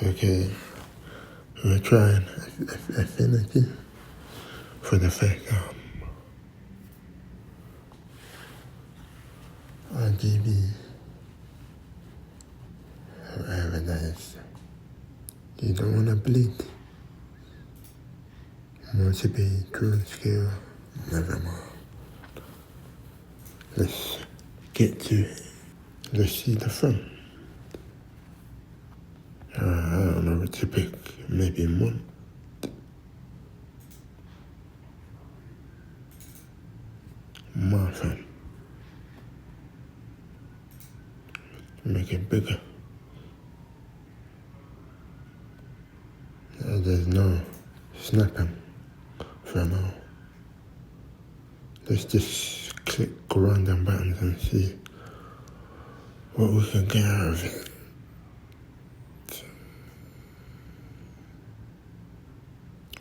Okay, we're trying Affinity for the fact RGB, whatever that is. You don't want to bleed. Want to be true scale, never mind. Let's get to it. Let's see the front. I don't know what to pick. Maybe one. Martha. Make it bigger. There's no snapping for now. Let's just click random buttons and see what we can get out of it.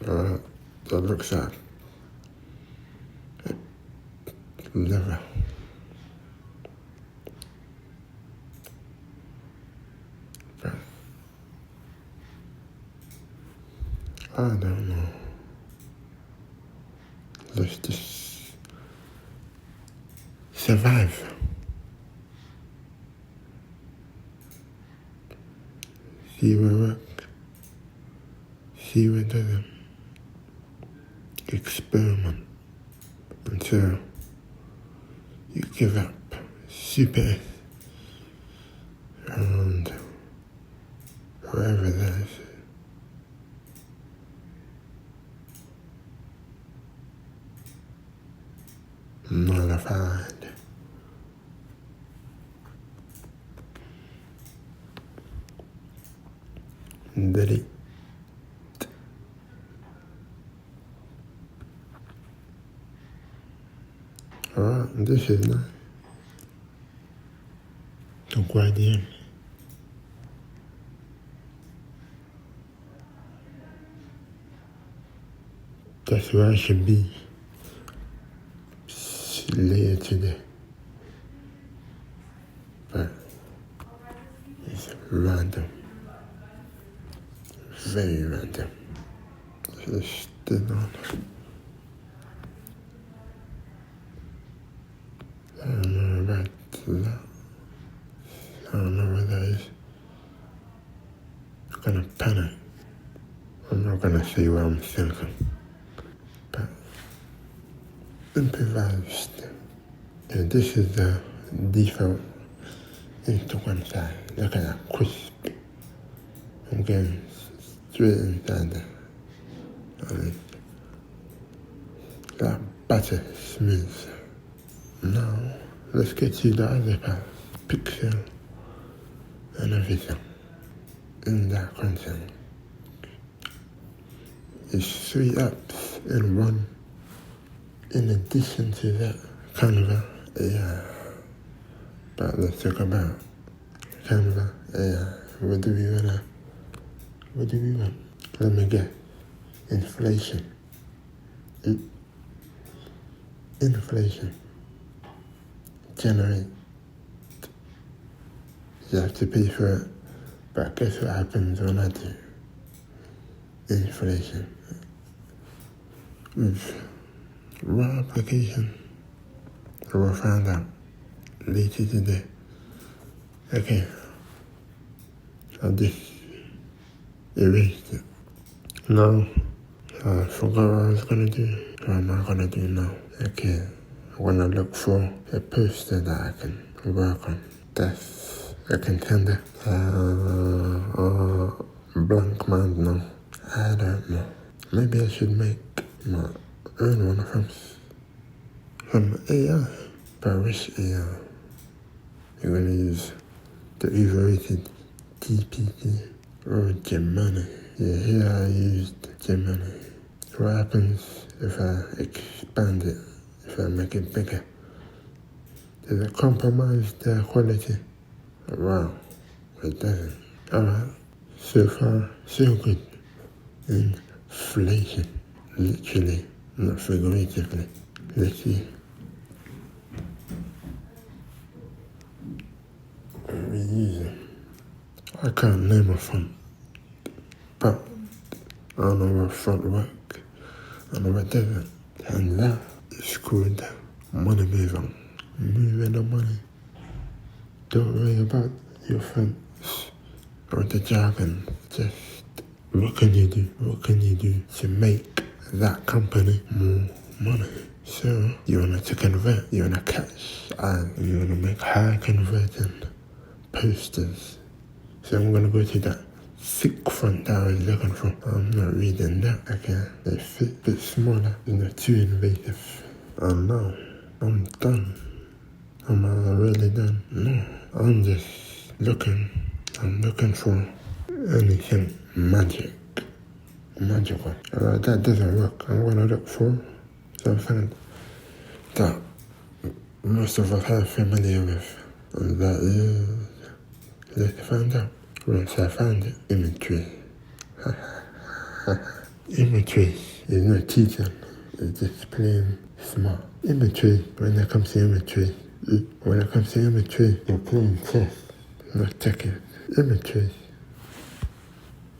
Alright, that looks like leather. But I don't know. Let's just survive. See what works. See what doesn't. Experiment until you give up. Super and whatever that is. Nullified. Delete. Alright, this is nice. Donc guardian. That's where I should be later today. But it's random. Very random. Just stood on. I don't know about that. I don't know what that is. I'm gonna panic. I'm not gonna say what I'm thinking. But improvised. And this is the default Instagram side. Look at that crisp. I'm getting straight inside there. That butter smooth. Now, let's get to the other part. Pixel and everything in that content. It's 3 apps in one. In addition to that, Canva AI. But let's talk about Canva AI. What do we want? Let me guess. Inflation. Inflation. Generate. You have to pay for it. But guess what happens when I do? Inflation. With raw application. We'll find out later today. Okay. I just erased it. No. I forgot what I was gonna do. What am I gonna do now? Okay. I'm gonna look for a poster that I can work on. That's a contender. Blank mind now. I don't know. Maybe I should make my own one from AI. But which AI? You're gonna use the overrated GPT or Gemini. Yeah, here I used Gemini. What happens if I expand it, if I make it bigger? Does it compromise the quality? Wow, it doesn't. Alright, so far, so good. Inflation, literally, not figuratively. Let's see. What are we using? I can't name a font. But I don't know what front work, I don't know what doesn't. And that is called money moving. Moving the money. Don't worry about your fronts or the jargon. Just what can you do? What can you do to make that company more money? So you want to convert, you want to catch and you want to make high converting posters. So I'm going to go to that thick font that I was looking for. I'm not reading that. Okay, they fit a bit smaller, it's not too invasive. And now I'm done. Am I really done? No, I'm just looking. I'm looking for anything magical. That doesn't work. I'm gonna look for something that most of us are familiar with, and that is, let's find out. Once I find it, imagery. Imagery is not teaching, it's just plain smart. Imagery, when it comes to imagery, you're playing chess, not checkers. Imagery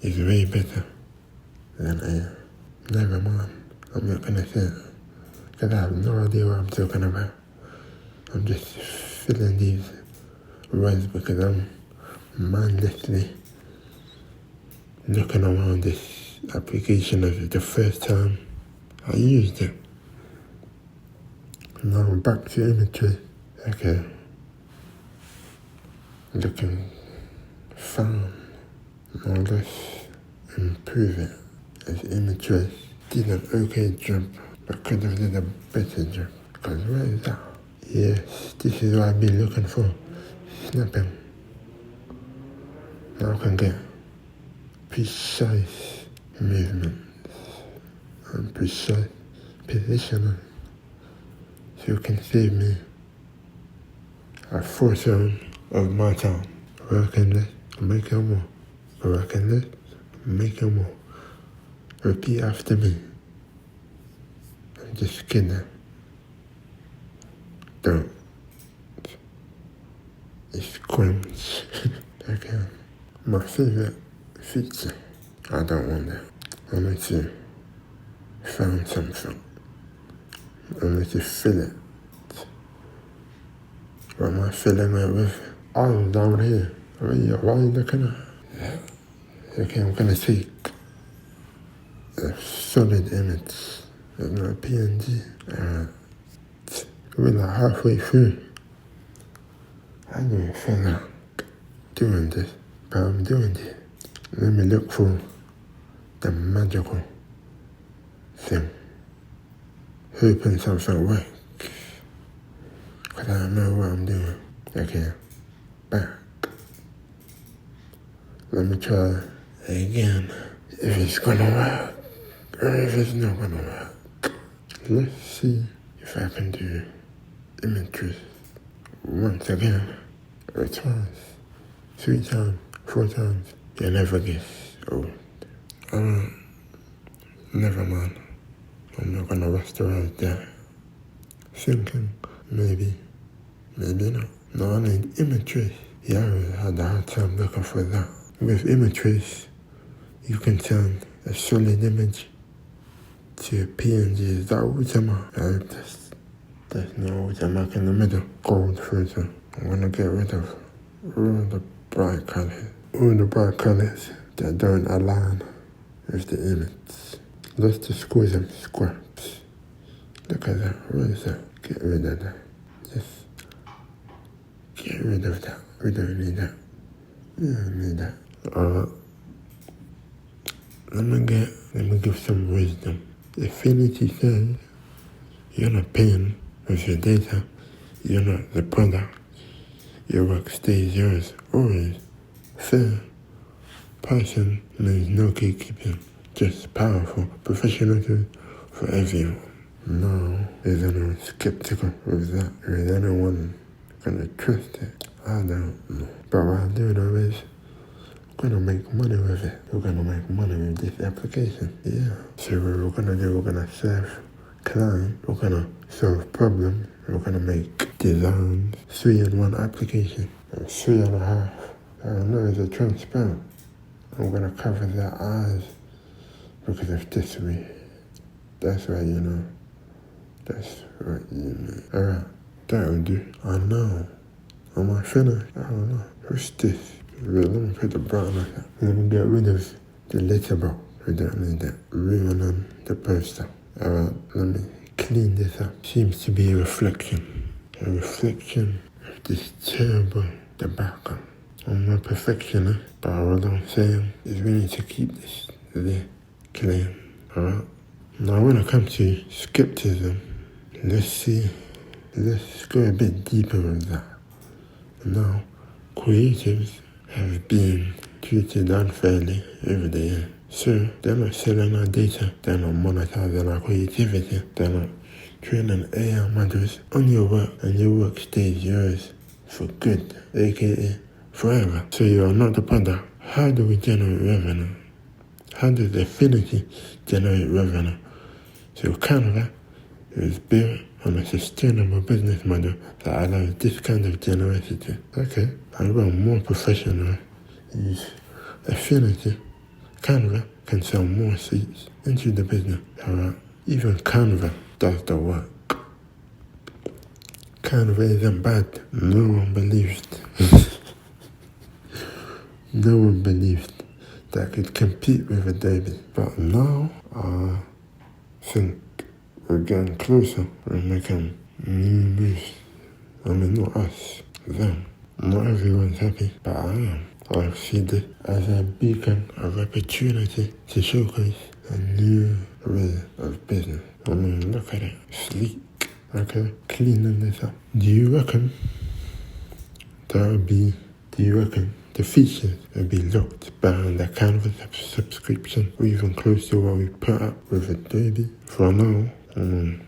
is way better than AI. Never mind, I'm not gonna say it, because I have no idea what I'm talking about. I'm just filling these words because I'm mindlessly looking around this application as the first time I used it. Now I'm back to imagery. Okay. Looking fine. Now let's improve it. As imagery did an okay job, but could have did a better job. Because where is that? Yes, this is what I've been looking for. Snapping. Now I can get precise movements and precise positioning. So you can save me a fortune of my time. Working this, making more. Working this, making more. Repeat after me. I'm just kidding. Don't. It's cringe. Okay. My favorite feature. I don't want that. I need to find something. I need to fill it. What am I filling it with? Oh, down here. Why are you looking at? Yeah. Okay, I'm gonna take a solid image. It's not a PNG. We're like halfway through. I don't even feel like doing this, but I'm doing it. Let me look for the magical thing. Hoping something works. Because I don't know what I'm doing. Okay, back. Let me try again. If it's gonna work, or if it's not gonna work. Let's see if I can do images once again, or twice, 3 times, 4 times. You never get old. Never mind. I'm not gonna rasterize that. Thinking, maybe not. No, I need images. Yeah, I really had a hard time looking for that. With images, you can turn a solid image to a PNG. Is that watermark? There's no watermark in the middle. Gold filter. I'm gonna get rid of all the bright colors. All the bright colors that don't align with the image. Let's just squeeze them scraps. Look at that. What is that? Get rid of that. Just get rid of that. We don't need that. We don't need that. Let me give some wisdom. Affinity says you're not paying with your data. You're not the product. Your work stays yours always. Fair. Passion means no gatekeeping. Just powerful professionalism for everyone. No, is anyone skeptical with that? Is anyone gonna trust it? I don't know. But what I do know is we're gonna make money with it. We're gonna make money with this application. Yeah. So what we're gonna do, we're gonna serve clients, we're gonna solve problems, we're gonna make designs, 3 in 1 application, and 3.5. I know it's a transparent. I'm gonna cover their eyes because of this way. That's right, you know. That's what you mean. Alright, that'll do. I know. Am I finished? I don't know. What's this? Let me put the brown on that. Let me get rid of the letterbox. We don't need that. Ruin on the poster. Alright, let me clean this up. Seems to be a reflection. A reflection of this terrible tobacco. I'm not perfectionist, but what I'm saying is we need to keep this clean. Alright? Now when it comes to skepticism, let's go a bit deeper with that. Now, creatives have been treated unfairly over the years. So they're not selling our data, they're not monetizing our creativity, they're not training AI models on your work, and your work stays yours for good, aka forever. So you are not the product. How do we generate revenue? How does Affinity generate revenue? So Canva is built on a sustainable business model that allows this kind of generosity. Okay, I got more professional use Affinity. Canva can sell more seats into the business. Alright, even Canva does the work. Canva isn't bad. No one believed. No one believed that could compete with Adobe. But now, I think we're getting closer. We're making new moves. I mean, not us, them. Not everyone's happy, but I am. I see this as a beacon of opportunity to showcase a new way of business. I mean, look at it. Sleek. Okay, cleaning this up. Do you reckon the features will be locked behind the Canvas subscription, or even close to what we put up with Adobe? For now,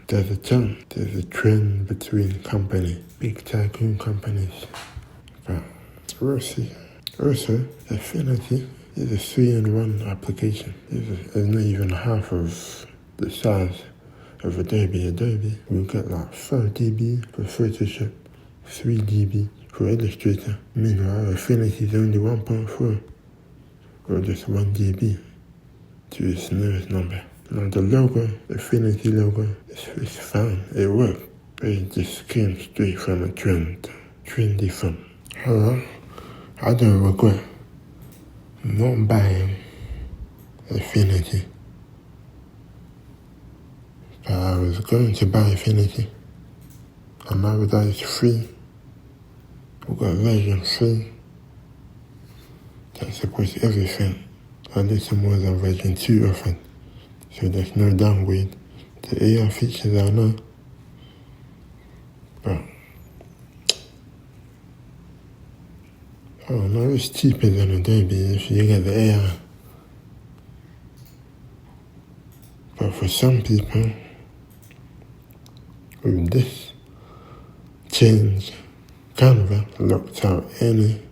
there's a trend between companies, big tycoon companies, but we'll see. Also, Affinity is a 3-in-1 application. It's not even half of the size of Adobe. Adobe will get like 5 GB for Photoshop, 3 GB for Illustrator. Meanwhile, Affinity is only 1.4, or just 1 GB to its nearest number. Now the logo, Affinity logo, is fine. It works. It just came straight from a trendy font. Alright, I don't regret not buying Affinity. But I was going to buy Affinity, and now that it's free, we got version 3 that supports everything, a little more than version 2 offered, so there's no downgrade. The AI features are now, but I don't know, it's cheaper than Adobe if you get the AI. But for some people, with this change, Canva locked out any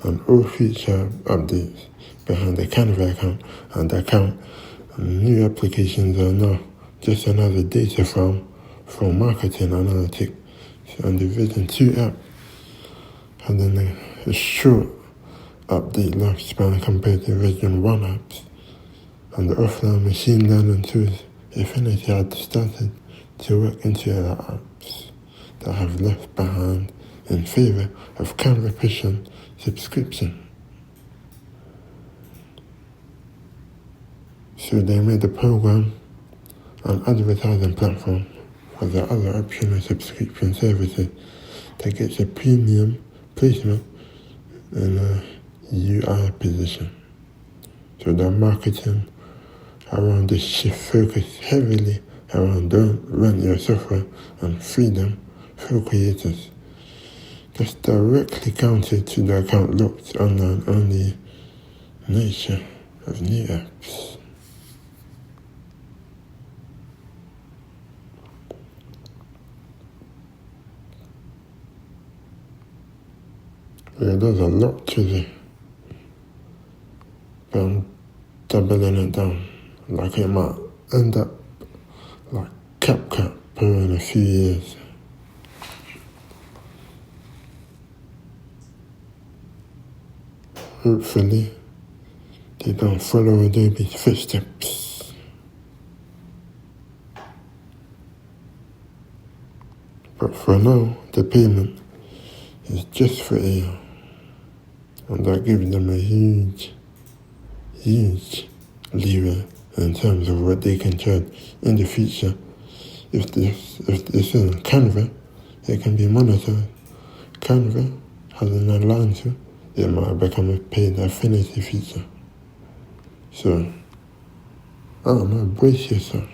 and all feature updates behind the Canva account, and the account and new applications are now just another data farm for marketing analytics. And the Vision 2 app had a short update lifespan compared to Vision 1 apps, and the offline machine learning tools Affinity had started to work into other apps that have left behind in favor of Canva pushing subscription. So they made the program an advertising platform for the other optional subscription services that gets a premium placement in a UI position. So their marketing around this shift focused heavily around don't rent your software and freedom for creators. That's directly counter to the account locked online only nature of new apps. Yeah, there's a lot to it, but I'm doubling it down. Like it might end up like CapCut in a few years. Hopefully, They don't follow Adobe's footsteps. But for now, the payment is just for AI. And that gives them a huge leeway in terms of what they can charge in the future. If this is Canva, it can be monetized. Canva has an alliance, it might become a paid Affinity feature. So, I don't know, brace yourself.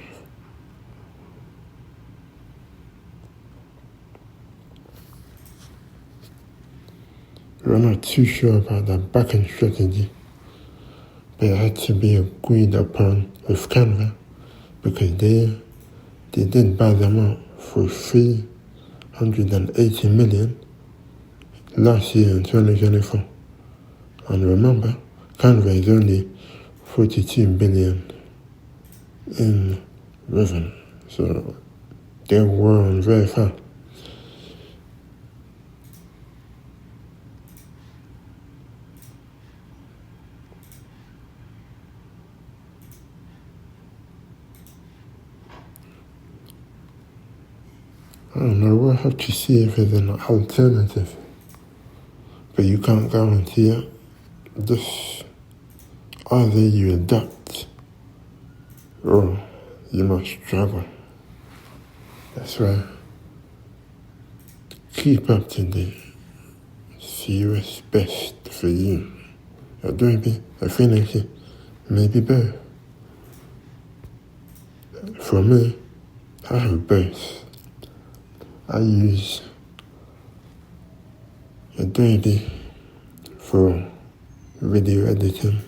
We're not too sure about the backend strategy, but it had to be agreed upon with Canva because they did buy them out for $380 million last year in 2024. And remember, Canva is only $42 billion in revenue, so they're growing very fast. I don't know, we'll have to see if there's an alternative, but you can't guarantee it. Just either you adapt or you must struggle. That's why keep up to date. See what's best for you. Adobe, Affinity, maybe both. For me, I have both. I use Adobe for video editing,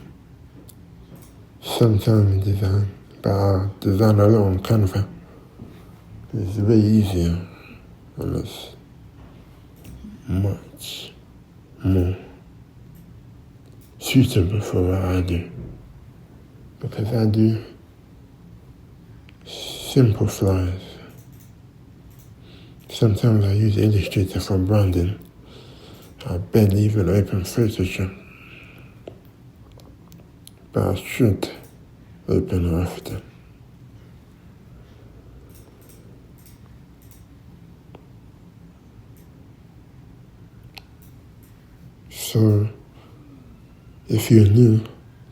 sometimes design, but I design a lot on Canva. It's way easier and it's much more suitable for what I do. Because I do simple flyers. Sometimes I use Illustrator for branding. I barely even open Photoshop. But I should open it often. So, if you're new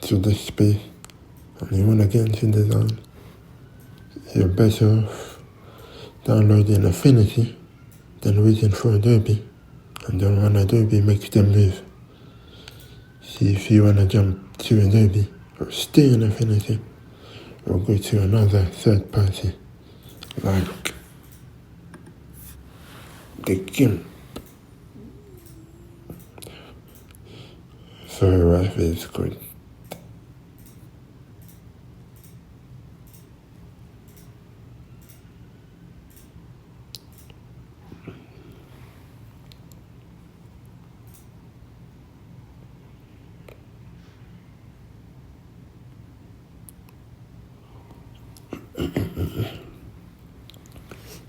to this space and you want to get into design, you're better off downloading Affinity than waiting for Adobe. And then when Adobe makes the move, see if you want to jump to Adobe or stay in Affinity or go to another third party like the GIMP. Sorry, Wi-Fi is good.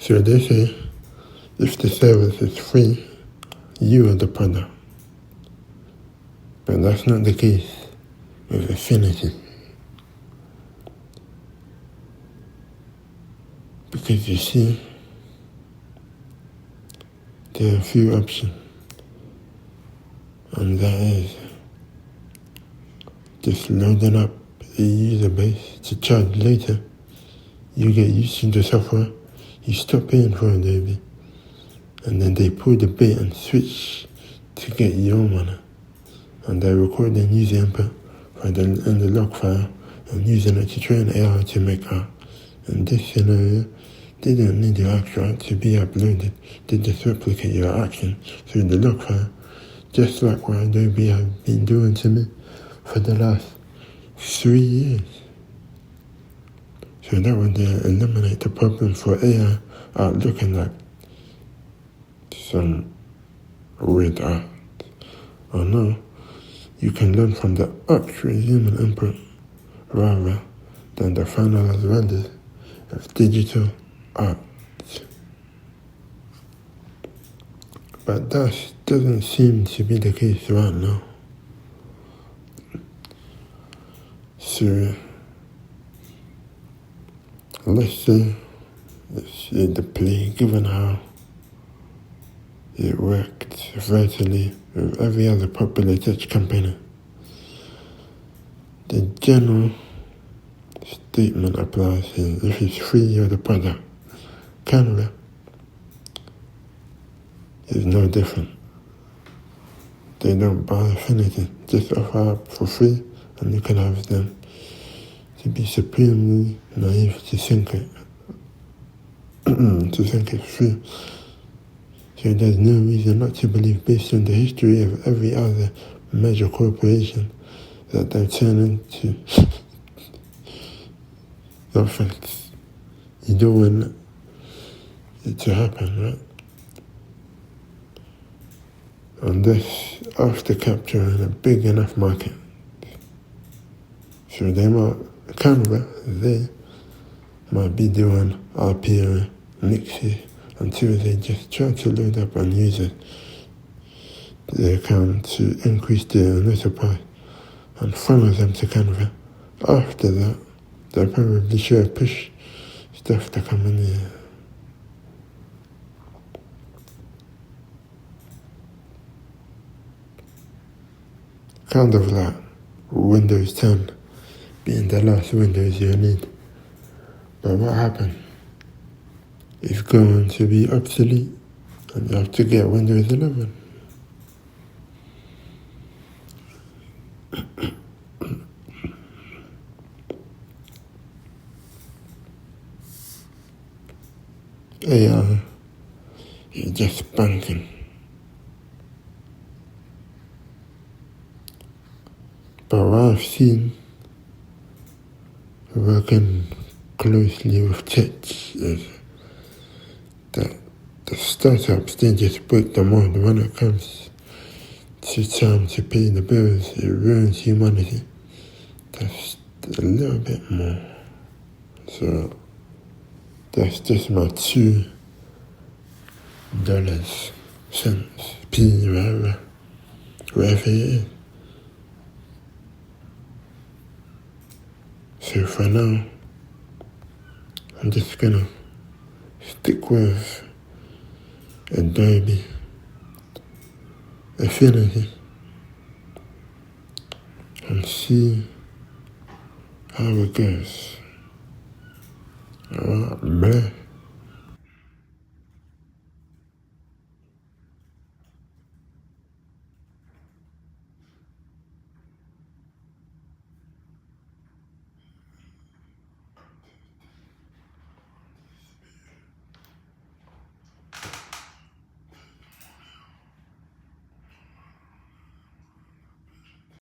So they say, if the service is free, you are the product. But that's not the case with Affinity. Because you see, there are a few options. And that is just loading up a user base to charge later. You get used to the software, you stop paying for Adobe, and then they pull the bait and switch to get your money. And they record the user input in the log file and using it to train AI to make art. In this scenario, they don't need your abstract to be uploaded. They just replicate your action through the log file, just like what Adobe have been doing to me for the last 3 years. So that would eliminate the problem for AI art looking like some weird art. Or no, you can learn from the actual human input rather than the finalized renders of digital art. But that doesn't seem to be the case right now. So let's say it's the play, given how it worked virtually with every other popular tech company. The general statement applies here. If it's free, you're the product. Canva is no different. They don't buy Affinity, just offer up for free, and you can have them to be supremely naive to think it's free. So there's no reason not to believe, based on the history of every other major corporation, that they'll turn into offense. You don't want it to happen, right? Unless after capturing a big enough market. So they might be doing RPO mixes until they just try to load up on users their account to increase their initial price and funnel them to Canva. After that, they'll probably show push stuff to come in here. Kind of like Windows 10 being the last Windows you need. But what happened? It's going to be obsolete and you have to get Windows 11. AI is just banking. But what I've seen working closely with tech is that the startups, they just break the mold when it comes to time to pay the bills. It ruins humanity. That's a little bit more. So that's just my $2, cents, P, wherever it is. So for now, I'm just gonna stick with Adobe Affinity and see how it goes. Alright, bye.